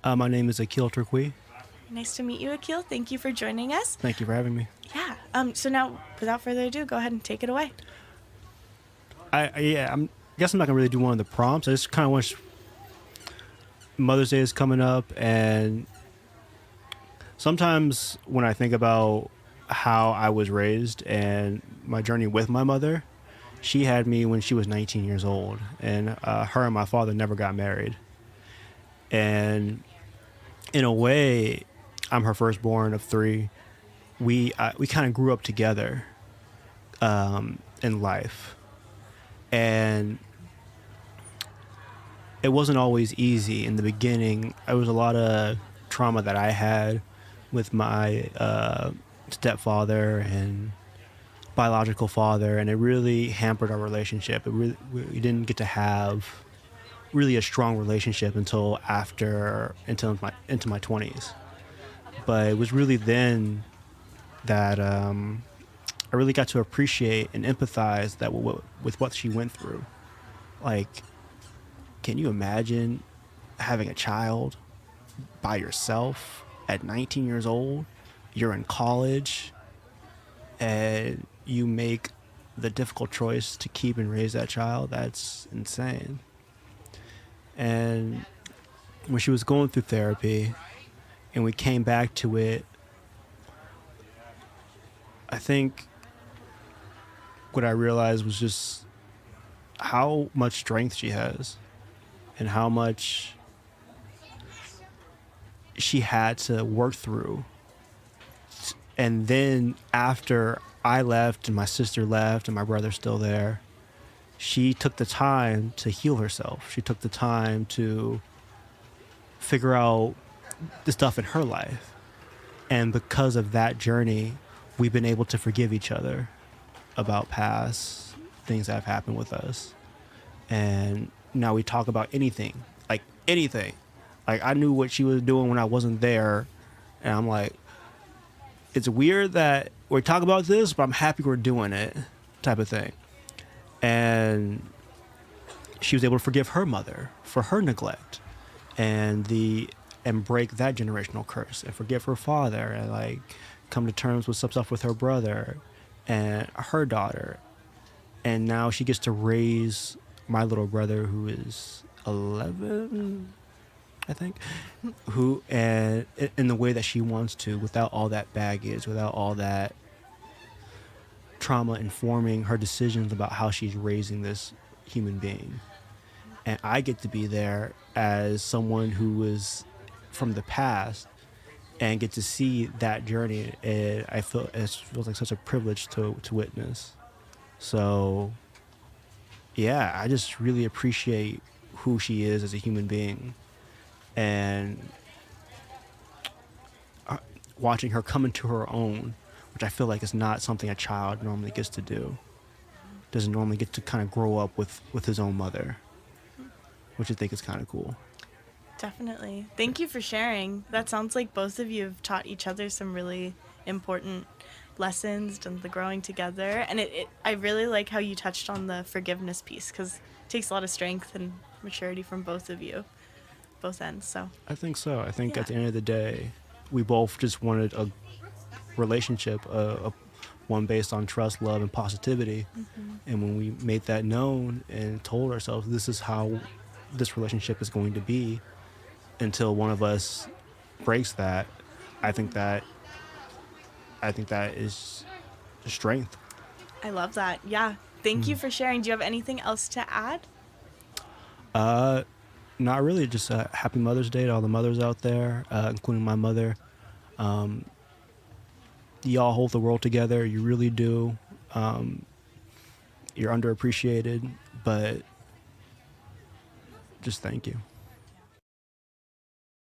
My name is Akil Turqui. Nice to meet you, Akil. Thank you for joining us. Thank you for having me. Yeah. So now, without further ado, go ahead and take it away. I guess I'm not gonna really do one of the prompts. I just kind of want Mother's Day is coming up, and sometimes when I think about how I was raised and my journey with my mother, she had me when she was 19 years old, and her and my father never got married. And in a way, I'm her firstborn of three. We kind of grew up together in life, and it wasn't always easy in the beginning. There was a lot of trauma that I had with my stepfather and biological father, and it really hampered our relationship. We didn't get to have really a strong relationship until into my 20s. But it was really then that I really got to appreciate and empathize with what she went through. Like, can you imagine having a child by yourself at 19 years old? You're in college and you make the difficult choice to keep and raise that child. That's insane. And when she was going through therapy and we came back to it, I think what I realized was just how much strength she has and how much she had to work through. And then after I left and my sister left and my brother's still there, she took the time to heal herself. She took the time to figure out the stuff in her life. And because of that journey, we've been able to forgive each other about past things that have happened with us. And now we talk about anything, like anything. Like, I knew what she was doing when I wasn't there. And I'm like, it's weird that we're talking about this, but I'm happy we're doing it, type of thing. And she was able to forgive her mother for her neglect and break that generational curse and forgive her father and like come to terms with some stuff with her brother and her daughter. And now she gets to raise my little brother, who is 11, I think, who, and in the way that she wants to, without all that baggage, without all that trauma informing her decisions about how she's raising this human being. And I get to be there as someone who was from the past and get to see that journey. And it feels like such a privilege to witness. So yeah, I just really appreciate who she is as a human being, and watching her come into her own, which I feel like is not something a child normally gets to do. Doesn't normally get to kind of grow up with his own mother, which I think is kind of cool. Definitely. Thank you for sharing. That sounds like both of you have taught each other some really important lessons and the growing together. And I really like how you touched on the forgiveness piece because it takes a lot of strength and maturity from both of you, both ends. So, I think so. I think yeah. at the end of the day, we both just wanted a relationship, one based on trust, love, and positivity. And when we made that known and told ourselves this is how this relationship is going to be until one of us breaks that, I think that is strength. I love that. Yeah. Thank you for sharing. Do you have anything else to add? Not really, just happy Mother's Day to all the mothers out there, including my mother. Y'all hold the world together. You really do. You're underappreciated, but just thank you.